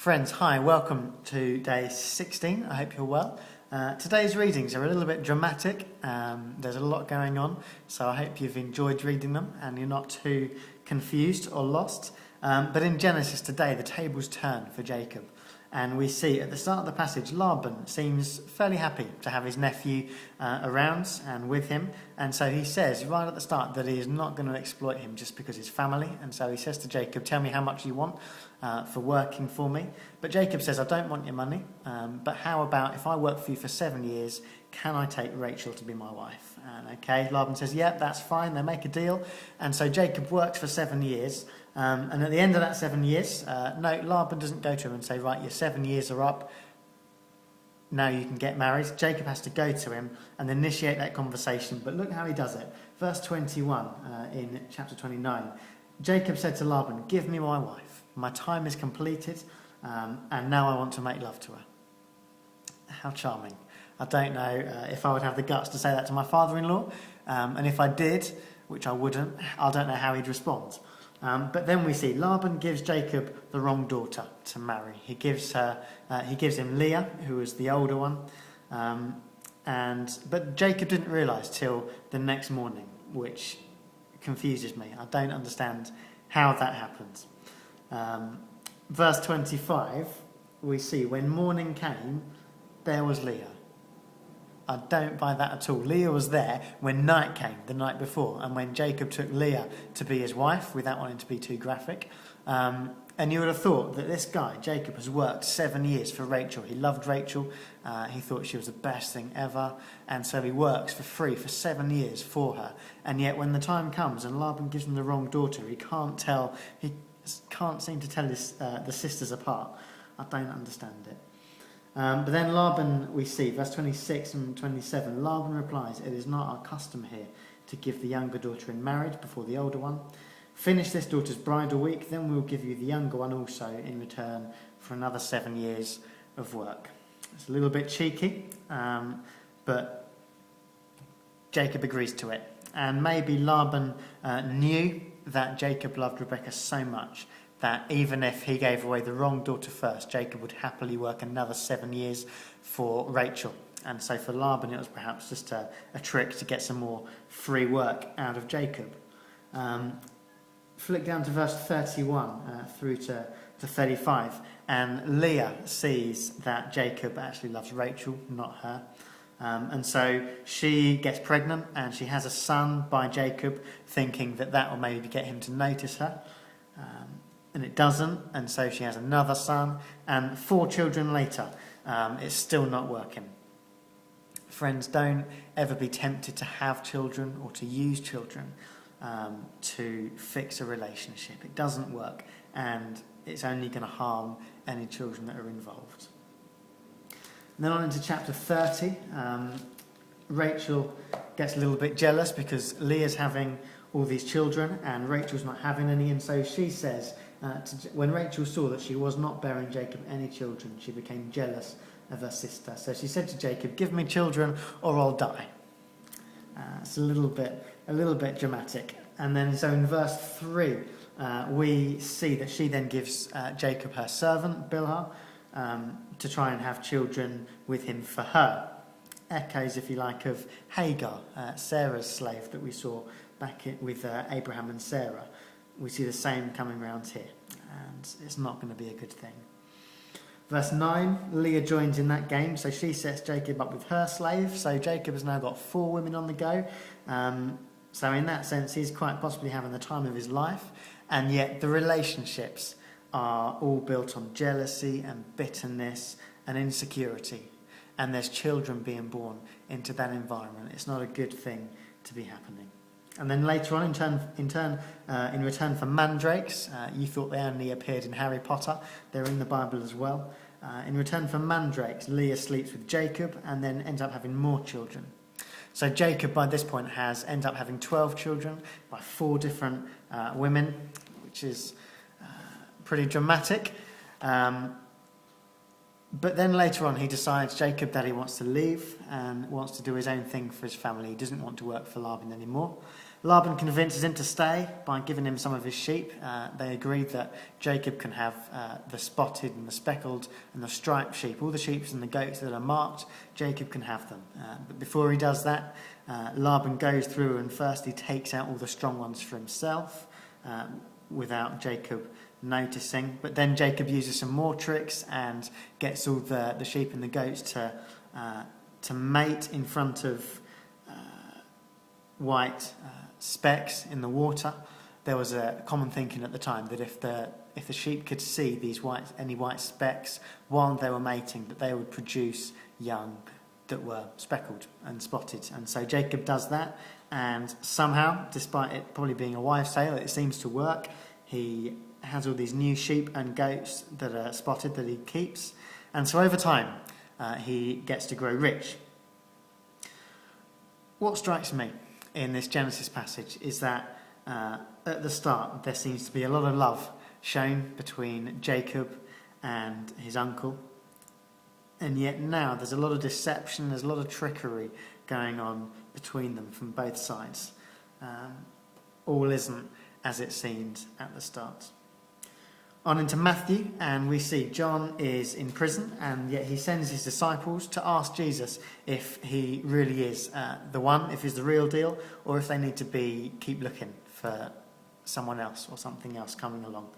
Friends, hi, welcome to day 16. I hope you're well. Today's readings are a little bit dramatic. There's a lot going on, so I hope you've enjoyed reading them and you're not too confused or lost. But in Genesis today, the tables turn for Jacob. And we see at the start of the passage, Laban seems fairly happy to have his nephew around and with him. And so he says right at the start that he is not going to exploit him just because he's family. And so he says to Jacob, tell me how much you want for working for me. But Jacob says, I don't want your money. But how about if I work for you for 7 years, can I take Rachel to be my wife? And okay, Laban says, yeah, that's fine. They make a deal. And so Jacob works for 7 years. And at the end of that 7 years, Laban doesn't go to him and say, right, your 7 years are up. Now you can get married. Jacob has to go to him and initiate that conversation. But look how he does it. Verse 21 in chapter 29. Jacob said to Laban, give me my wife. My time is completed, and now I want to make love to her. How charming. I don't know if I would have the guts to say that to my father-in-law. And if I did, which I wouldn't, I don't know how he'd respond. But then we see Laban gives Jacob the wrong daughter to marry. He gives him Leah, who was the older one. But Jacob didn't realise till the next morning, which confuses me. I don't understand how that happens. Verse 25, we see when morning came, there was Leah. I don't buy that at all. Leah was there when night came, the night before, and when Jacob took Leah to be his wife, without wanting to be too graphic. And you would have thought that this guy, Jacob, has worked 7 years for Rachel. He loved Rachel. He thought she was the best thing ever. And so he works for free for 7 years for her. And yet when the time comes and Laban gives him the wrong daughter, he can't seem to tell the sisters apart. I don't understand it. But then Laban, we see, verse 26 and 27, Laban replies, it is not our custom here to give the younger daughter in marriage before the older one. Finish this daughter's bridal week, then we'll give you the younger one also in return for another 7 years of work. It's a little bit cheeky, but Jacob agrees to it. And maybe Laban knew that Jacob loved Rebekah so much that even if he gave away the wrong daughter first, Jacob would happily work another 7 years for Rachel. And so for Laban, it was perhaps just a trick to get some more free work out of Jacob. Flick down to verse 31 through to 35. And Leah sees that Jacob actually loves Rachel, not her. And so she gets pregnant and she has a son by Jacob, thinking that will maybe get him to notice her. And it doesn't, and so she has another son, and 4 children later, it's still not working. Friends, don't ever be tempted to have children or to use children to fix a relationship. It doesn't work, and it's only going to harm any children that are involved. And then on into chapter 30, Rachel gets a little bit jealous because Leah's having all these children and Rachel's not having any, and so she says, when Rachel saw that she was not bearing Jacob any children, she became jealous of her sister. So she said to Jacob, give me children or I'll die. It's a little bit dramatic. And then so in verse 3, we see that she then gives Jacob her servant, Bilhah, to try and have children with him for her. Echoes, if you like, of Hagar, Sarah's slave that we saw back with Abraham and Sarah. We see the same coming around here, and it's not going to be a good thing. Verse 9, Leah joins in that game, so she sets Jacob up with her slave, so Jacob has now got 4 women on the go. So in that sense, he's quite possibly having the time of his life, and yet the relationships are all built on jealousy and bitterness and insecurity, and there's children being born into that environment. It's not a good thing to be happening. And then later on, in return for mandrakes, you thought they only appeared in Harry Potter. They're in the Bible as well. In return for mandrakes, Leah sleeps with Jacob and then ends up having more children. So Jacob, by this point, ends up having 12 children by 4 different women, which is pretty dramatic. But then later on, he decides, Jacob, that he wants to leave and wants to do his own thing for his family. He doesn't want to work for Laban anymore. Laban convinces him to stay by giving him some of his sheep. They agreed that Jacob can have the spotted and the speckled and the striped sheep. All the sheep and the goats that are marked, Jacob can have them. But before he does that, Laban goes through and first he takes out all the strong ones for himself without Jacob noticing. But then Jacob uses some more tricks and gets all the sheep and the goats to mate in front of white specks in the water. There was a common thinking at the time that if the sheep could see any white specks while they were mating, that they would produce young that were speckled and spotted. And so Jacob does that, and somehow, despite it probably being a wives' tale, it seems to work. He has all these new sheep and goats that are spotted that he keeps, and so over time he gets to grow rich. What strikes me in this Genesis passage is that at the start there seems to be a lot of love shown between Jacob and his uncle, and yet now there's a lot of deception, there's a lot of trickery going on between them from both sides. All isn't as it seemed at the start. On into Matthew, and we see John is in prison, and yet he sends his disciples to ask Jesus if he really is the one, if he's the real deal, or if they need to keep looking for someone else or something else coming along.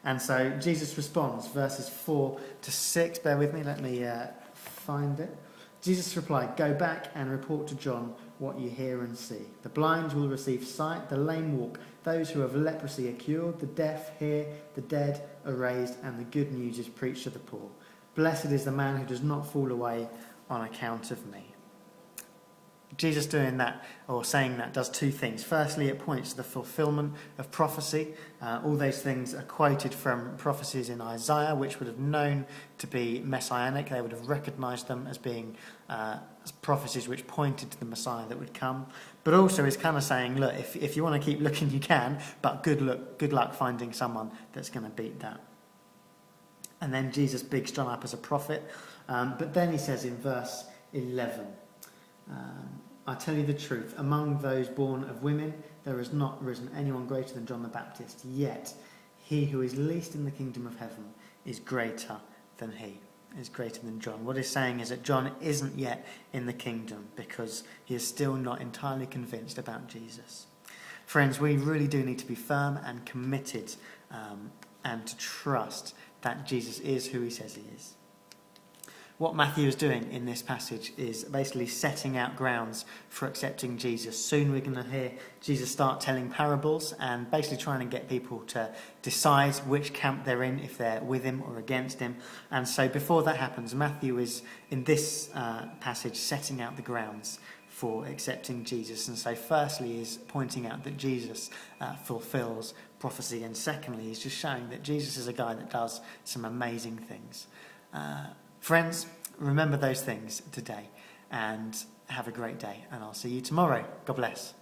And so Jesus responds, verses 4 to 6. Bear with me, let me find it. Jesus replied, "Go back and report to John what you hear and see. The blind will receive sight, the lame walk, those who have leprosy are cured, the deaf hear, the dead are raised, and the good news is preached to the poor. Blessed is the man who does not fall away on account of me." Jesus doing that, or saying that, does two things. Firstly, it points to the fulfillment of prophecy. All those things are quoted from prophecies in Isaiah, which would have known to be messianic. They would have recognised them as being as prophecies which pointed to the Messiah that would come. But also is kind of saying, look, if you want to keep looking, you can, but good luck finding someone that's going to beat that. And then Jesus bigs John up as a prophet. But then he says in verse 11, "I tell you the truth, among those born of women, there has not risen anyone greater than John the Baptist. Yet he who is least in the kingdom of heaven is greater than he." Is greater than John. What he's saying is that John isn't yet in the kingdom because he is still not entirely convinced about Jesus. Friends, we really do need to be firm and committed and to trust that Jesus is who he says he is. What Matthew is doing in this passage is basically setting out grounds for accepting Jesus. Soon we're going to hear Jesus start telling parables and basically trying to get people to decide which camp they're in, if they're with him or against him. And so before that happens, Matthew is, in this passage, setting out the grounds for accepting Jesus. And so firstly he's pointing out that Jesus fulfills prophecy, and secondly he's just showing that Jesus is a guy that does some amazing things. Friends, remember those things today and have a great day, and I'll see you tomorrow. God bless.